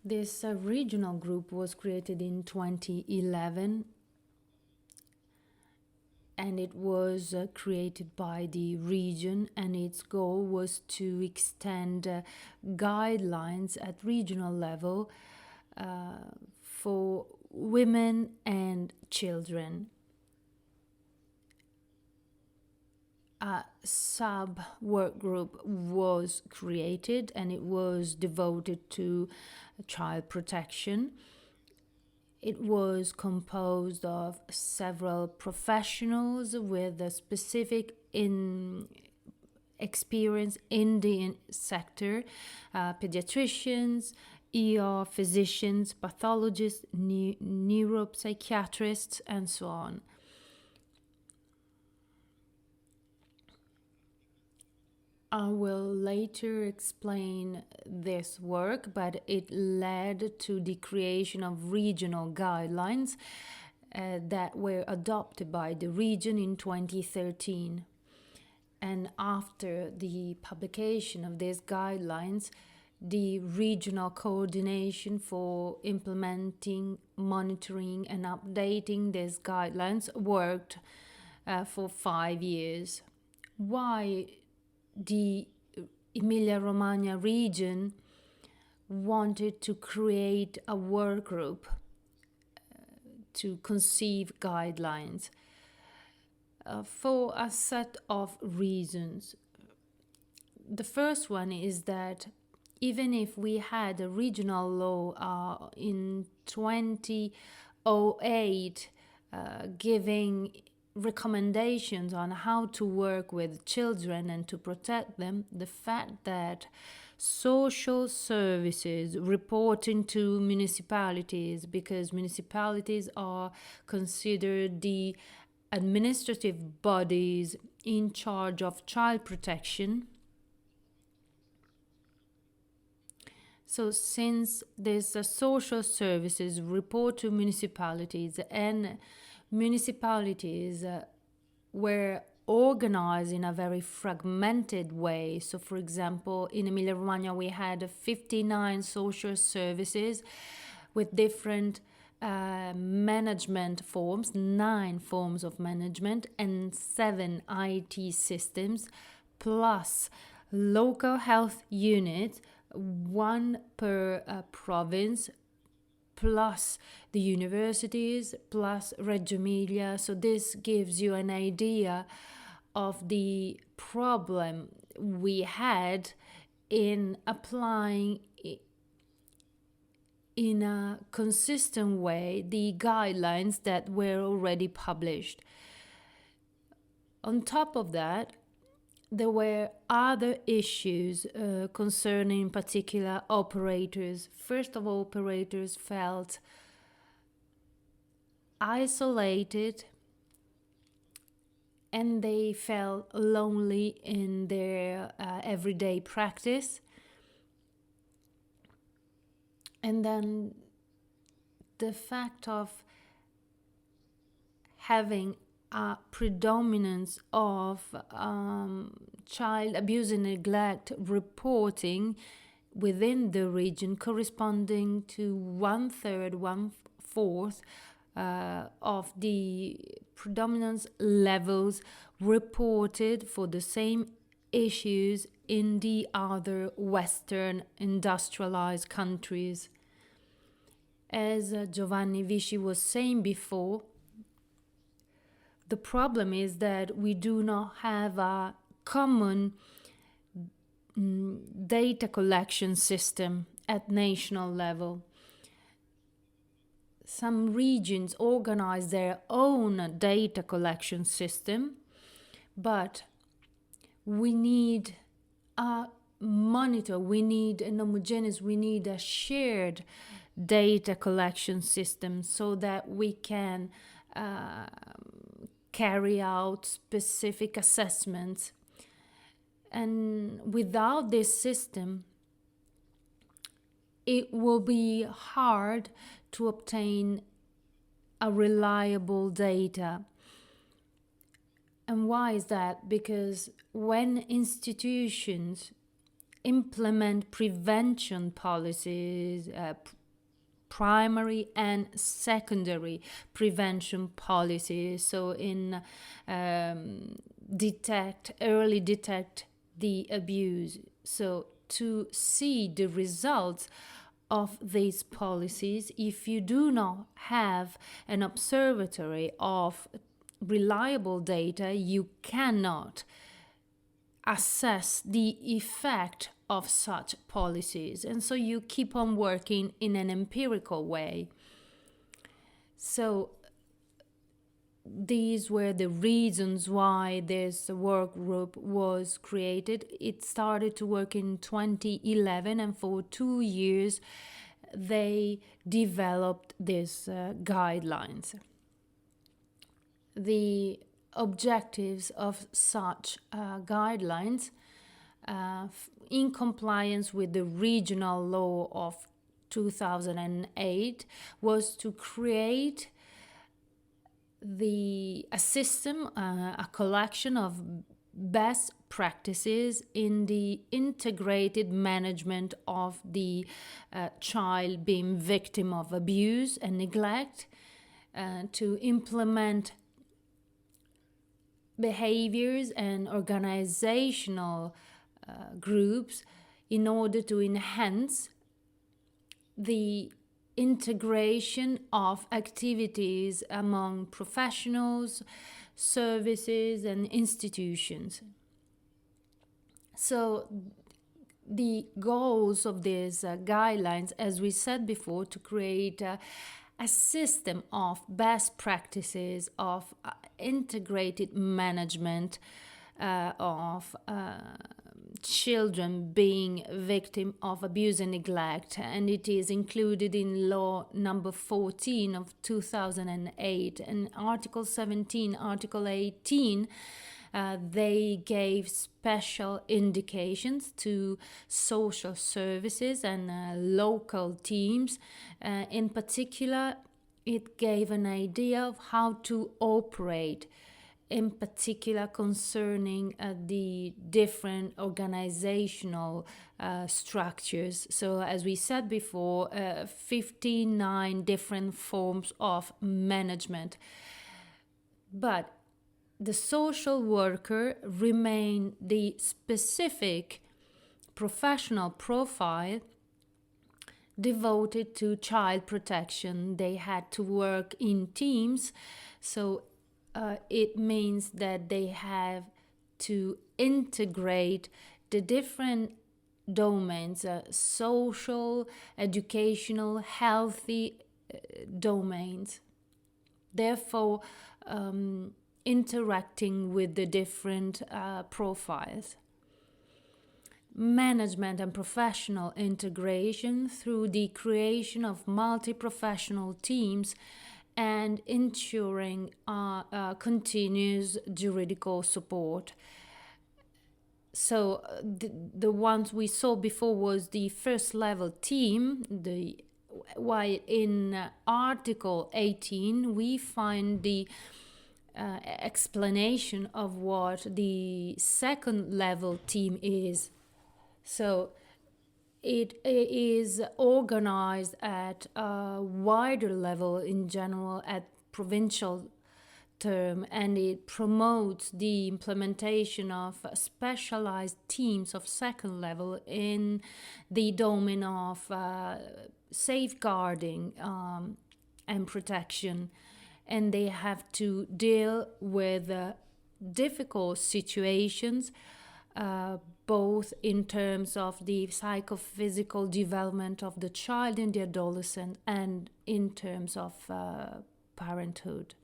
This regional group was created in 2011, and it was created by the region, and its goal was to extend guidelines at regional level for women and children. A sub work group was created, and it was devoted to child protection. It was composed of several professionals with a specific experience in the sector, pediatricians, ER physicians, pathologists, neuropsychiatrists, and so on. I will later explain this work, but it led to the creation of regional guidelines that were adopted by the region in 2013. And after the publication of these guidelines, the regional coordination for implementing, monitoring, and updating these guidelines worked for 5 years. Why the Emilia-Romagna region wanted to create a work group to conceive guidelines for a set of reasons. The first one is that even if we had a regional law in 2008 giving recommendations on how to work with children and to protect them, the fact that social services reporting to municipalities, because municipalities are considered the administrative bodies in charge of child protection. So since there's social services report to municipalities, and municipalities were organized in a very fragmented way. So, for example, in Emilia-Romagna, we had 59 social services with different management forms, 9 forms of management, and 7 IT systems, plus local health units, 1 per province, plus the universities, plus Reggio Emilia. So this gives you an idea of the problem we had in applying in a consistent way the guidelines that were already published. On top of that, there were other issues concerning, in particular, operators. First of all, operators felt isolated, and they felt lonely in their everyday practice. And then the fact of having a predominance of child abuse and neglect reporting within the region, corresponding to 1/3, 1/4 of the predominance levels reported for the same issues in the other Western industrialized countries. As Giovanni Vichy was saying before, the problem is that we do not have a common data collection system at national level. Some regions organize their own data collection system, but we need a monitor, we need an homogeneous, we need a shared data collection system so that we can carry out specific assessments. And without this system, it will be hard to obtain a reliable data. And why is that? Because when institutions implement prevention policies, primary and secondary prevention policies. So in early detect the abuse. So to see the results of these policies, if you do not have an observatory of reliable data, you cannot assess the effect of such policies. And so you keep on working in an empirical way. So these were the reasons why this work group was created. It started to work in 2011, and for 2 years they developed these guidelines. The objectives of such guidelines, in compliance with the regional law of 2008, was to create a system, a collection of best practices in the integrated management of the child being victim of abuse and neglect, to implement behaviors and organizational groups in order to enhance the integration of activities among professionals, services, and institutions. So the goals of these guidelines, as we said before, to create a system of best practices of integrated management of children being victim of abuse and neglect, and it is included in law number 14 of 2008 and article 17, article 18. They gave special indications to social services and local teams. In particular, it gave an idea of how to operate, in particular concerning the different organizational structures. So as we said before, 59 different forms of management. But the social worker remained the specific professional profile devoted to child protection. They had to work in teams, so it means that they have to integrate the different domains, social, educational, healthy domains. Therefore, interacting with the different profiles. Management and professional integration through the creation of multi-professional teams and ensuring continuous juridical support. So the ones we saw before was the first level team. While in Article 18 we find the explanation of what the second level team is. So it is organized at a wider level in general, at provincial term, and it promotes the implementation of specialized teams of second level in the domain of safeguarding and protection. And they have to deal with difficult situations, both in terms of the psychophysical development of the child and the adolescent, and in terms of parenthood.